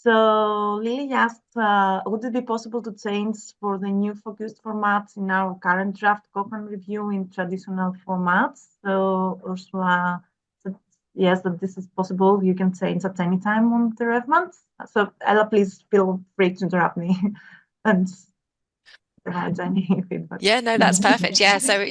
So Lily asked, would it be possible to change for the new focused formats in our current draft Cochrane review in traditional formats? So Ursula said yes, that this is possible. You can change at any time on the ref month. So Ella, please feel free to interrupt me and provide any feedback. Yeah, no, that's perfect. Yeah, so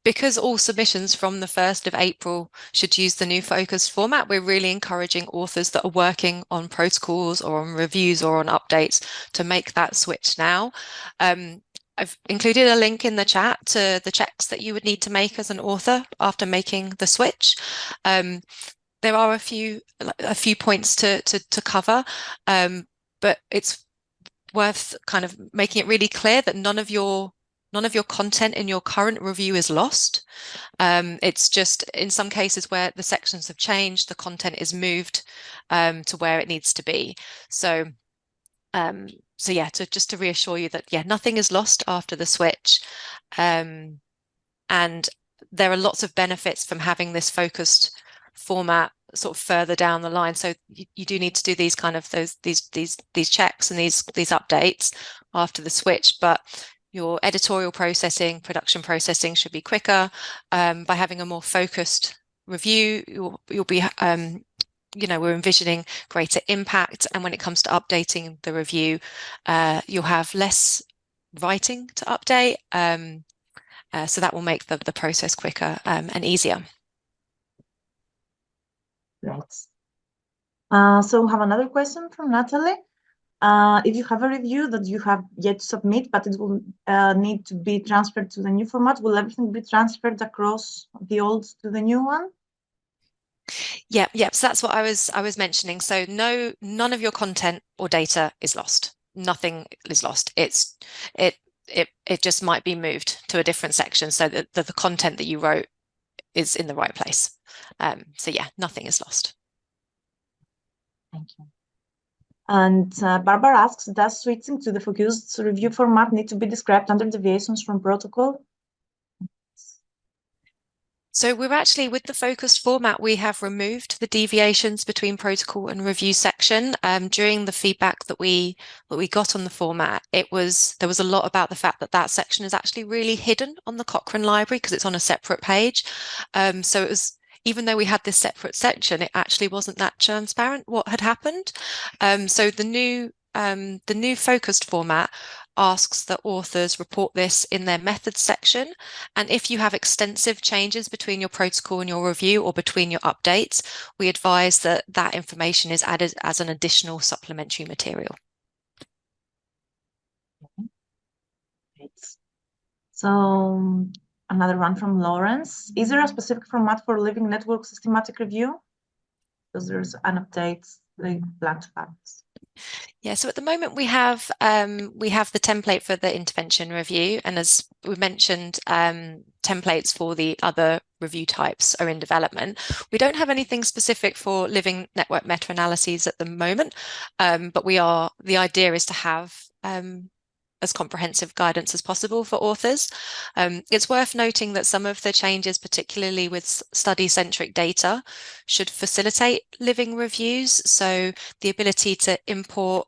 because all submissions from the 1st of April should use the new focused format, we're really encouraging authors that are working on protocols or on reviews or on updates to make that switch now. I've included a link in the chat to the checks that you would need to make as an author after making the switch. There are a few points to cover, but it's worth kind of making it really clear that none of your content in your current review is lost. It's just in some cases where the sections have changed, the content is moved to where it needs to be. So yeah, just to reassure you that nothing is lost after the switch, and there are lots of benefits from having this focused format sort of further down the line. So you do need to do these kind of these checks and these updates after the switch, but your editorial processing, production processing should be quicker. By having a more focused review, you'll be we're envisioning greater impact, and when it comes to updating the review, you'll have less writing to update, so that will make the process quicker and easier. Right. So we have another question from Natalie. If you have a review that you have yet to submit, but it will need to be transferred to the new format, will everything be transferred across the old to the new one? Yeah. So that's what I was mentioning. So none of your content or data is lost. Nothing is lost. It just might be moved to a different section so that the content that you wrote is in the right place. So yeah, nothing is lost. Thank you. And Barbara asks, does switching to the focused review format need to be described under deviations from protocol? So we're actually, with the focused format, we have removed the deviations between protocol and review section. During the feedback that we got on the format, there was a lot about the fact that section is actually really hidden on the Cochrane library because it's on a separate page. So it was, even though we had this separate section, it actually wasn't that transparent what had happened. So the new focused format asks that authors report this in their methods section. And if you have extensive changes between your protocol and your review or between your updates, we advise that information is added as an additional supplementary material. Great. So another one from Lawrence. Is there a specific format for Living Network systematic review? Because there's an update, like blank facts. Yeah, so at the moment we have the template for the intervention review, and as we mentioned, templates for the other review types are in development. We don't have anything specific for living network meta-analyses at the moment, but the idea is to have as comprehensive guidance as possible for authors. It's worth noting that some of the changes, particularly with study-centric data, should facilitate living reviews. So the ability to import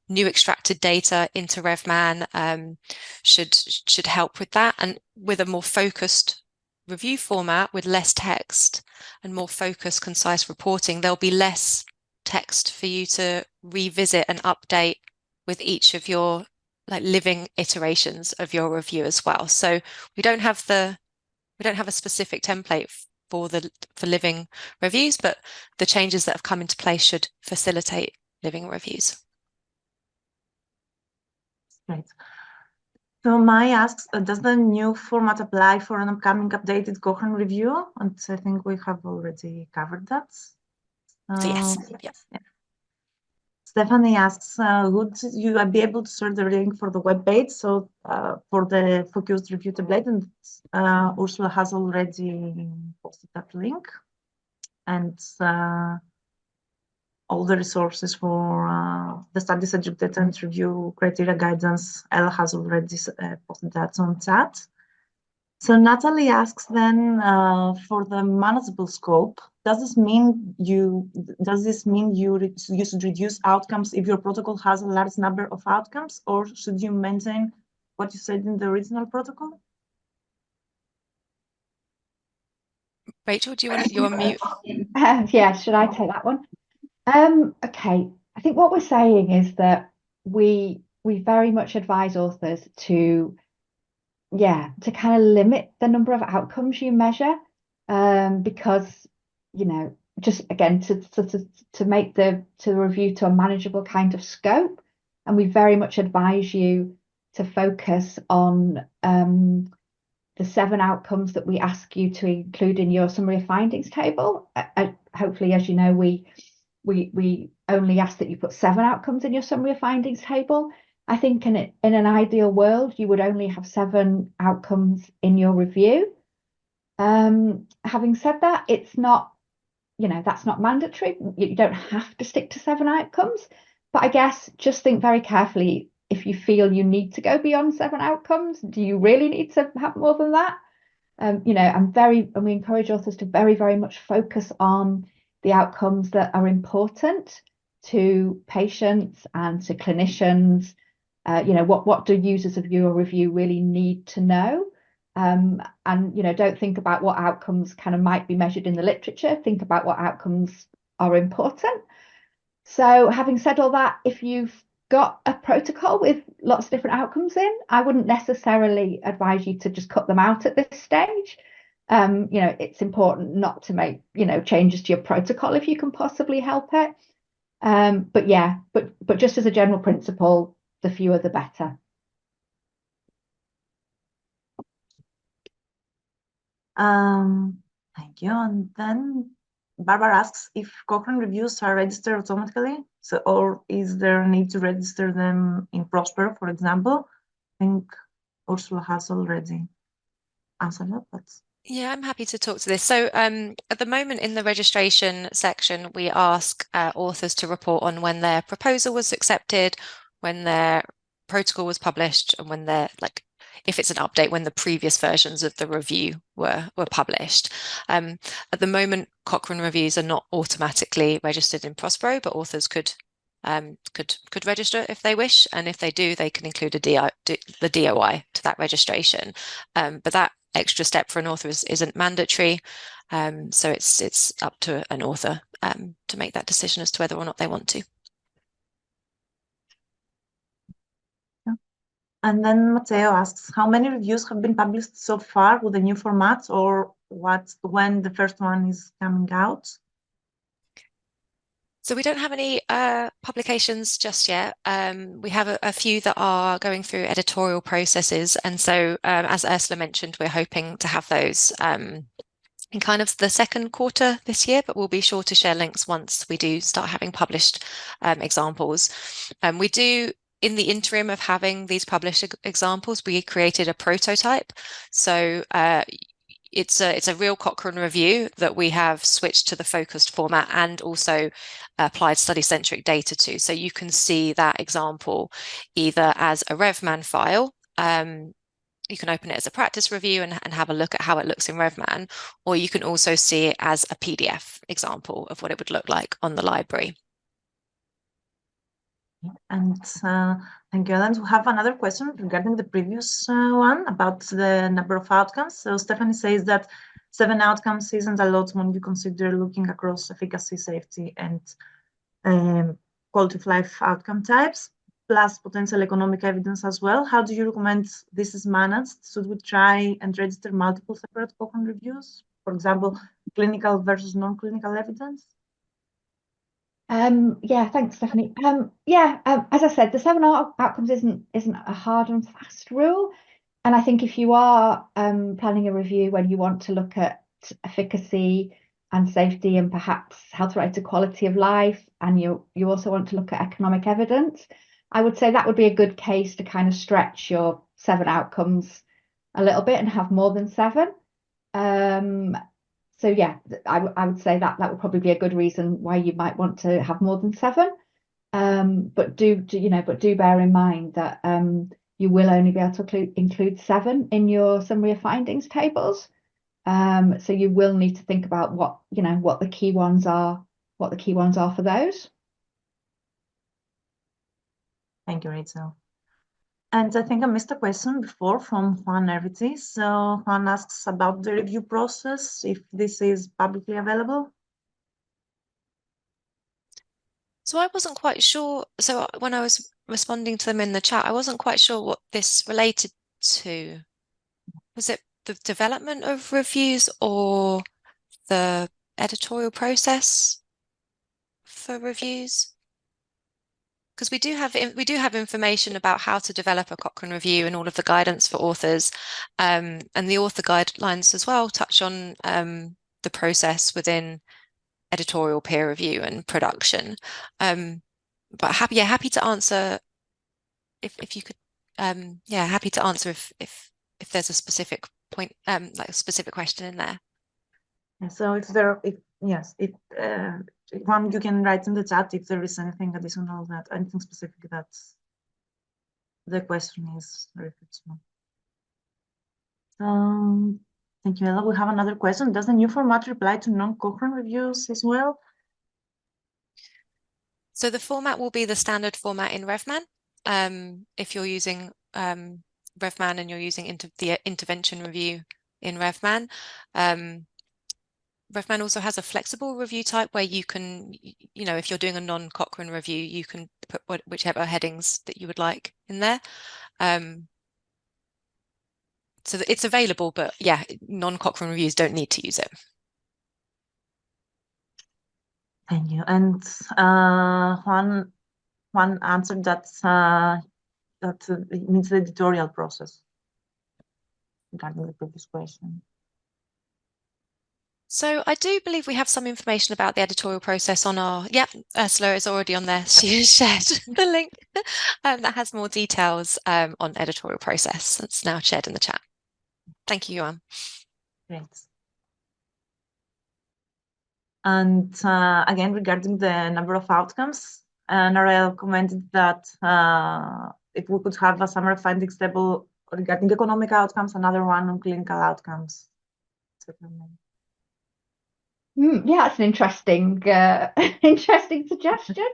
new extracted data into RevMan should help with that. And with a more focused review format with less text and more focused, concise reporting, there'll be less text for you to revisit and update with each of your living iterations of your review as well. So we don't have a specific template for living reviews, but the changes that have come into place should facilitate living reviews. Great. So Mai asks, does the new format apply for an upcoming updated Cochrane review? And I think we have already covered that. So yes. Yeah. Stephanie asks, would you be able to sort the link for the web page? So for the focused review template, and Ursula has already posted that link. And all the resources for the study subject data and review criteria guidance, Ella has already posted that on chat. So Natalie asks then for the manageable scope, does this mean you should reduce outcomes if your protocol has a large number of outcomes, or should you maintain what you said in the original protocol? Rachel, do you want to, you're on mute? Yeah, should I take that one? Okay. I think what we're saying is that we very much advise authors to kind of limit the number of outcomes you measure, because just again to make the review to a manageable kind of scope, and we very much advise you to focus on the 7 outcomes that we ask you to include in your summary of findings table. Hopefully, as you know, we only ask that you put 7 outcomes in your summary of findings table. I think in an ideal world, you would only have 7 outcomes in your review. Having said that, it's not, that's not mandatory. You don't have to stick to 7 outcomes. But I guess just think very carefully if you feel you need to go beyond 7 outcomes. Do you really need to have more than that? And we encourage authors to very, very much focus on the outcomes that are important to patients and to clinicians. What do users of your review really need to know? And don't think about what outcomes kind of might be measured in the literature. Think about what outcomes are important. So having said all that, if you've got a protocol with lots of different outcomes in, I wouldn't necessarily advise you to just cut them out at this stage. It's important not to make, changes to your protocol if you can possibly help it. But just as a general principle, the fewer the better. Thank you. And then Barbara asks if Cochrane reviews are registered automatically, or is there a need to register them in Prosper, for example? I think Ursula has already answered that, but yeah, I'm happy to talk to this. So at the moment in the registration section, we ask authors to report on when their proposal was accepted, when their protocol was published, and when they're if it's an update, when the previous versions of the review were published. At the moment, Cochrane reviews are not automatically registered in Prospero, but authors could register if they wish, and if they do, they can include the DOI to that registration. But that extra step for an author isn't mandatory, so it's up to an author to make that decision as to whether or not they want to. And then Matteo asks, how many reviews have been published so far with the new format, or when the first one is coming out? So we don't have any publications just yet. We have a few that are going through editorial processes. And so, as Ursula mentioned, we're hoping to have those in kind of the second quarter this year, but we'll be sure to share links once we do start having published examples. We do, in the interim of having these published examples, we created a prototype. So it's a real Cochrane review that we have switched to the focused format and also applied study-centric data to. So you can see that example either as a RevMan file. You can open it as a practice review and have a look at how it looks in RevMan, or you can also see it as a PDF example of what it would look like on the library. And thank you. And we have another question regarding the previous one about the number of outcomes. So Stephanie says that 7 outcomes isn't a lot when you consider looking across efficacy, safety, and quality of life outcome types, plus potential economic evidence as well. How do you recommend this is managed? Should we try and register multiple separate Cochrane reviews? For example, clinical versus non-clinical evidence? Yeah, thanks, Stephanie. As I said, the 7 outcomes isn't a hard and fast rule. And I think if you are planning a review when you want to look at efficacy and safety and perhaps health-related quality of life, and you also want to look at economic evidence, I would say that would be a good case to kind of stretch your 7 outcomes a little bit and have more than 7. So yeah, I would say that would probably be a good reason why you might want to have more than 7. But do bear in mind that you will only be able to include 7 in your summary of findings tables. So you will need to think about what the key ones are, for those. Thank you, Rachel. And I think I missed a question before from Juan Erviti. So Juan asks about the review process, if this is publicly available. So I wasn't quite sure. So when I was responding to them in the chat, I wasn't quite sure what this related to. Was it the development of reviews or the editorial process for reviews? Because we do have information about how to develop a Cochrane review and all of the guidance for authors, and the author guidelines as well touch on the process within editorial peer review and production. But happy to answer if you could. Happy to answer if there's a specific point, like a specific question in there. So if Juan, you can write in the chat if there is anything additional, anything specific that the question is referred to. Thank you, Ella. We have another question. Does the new format apply to non-Cochrane reviews as well? So the format will be the standard format in RevMan. If you're using RevMan and you're using the intervention review in RevMan. RevMan also has a flexible review type where you can, if you're doing a non-Cochrane review, you can put whichever headings that you would like in there. So it's available, but yeah, non-Cochrane reviews don't need to use it. Thank you. And Juan answered that it means the editorial process regarding the previous question. So I do believe we have some information about the editorial process on our, Ursula is already on there. She has shared the link that has more details on editorial process. It's now shared in the chat. Thank you, Joanne. Great. And again, regarding the number of outcomes, Narelle commented that if we could have a summary findings table regarding economic outcomes, another one on clinical outcomes. Yeah, that's an interesting interesting suggestion.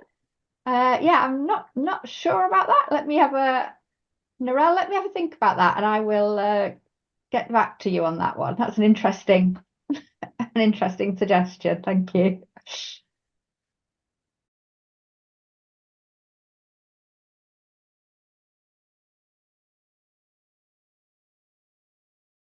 I'm not sure about that. Narelle, let me have a think about that, and I will get back to you on that one. That's an interesting suggestion. Thank you.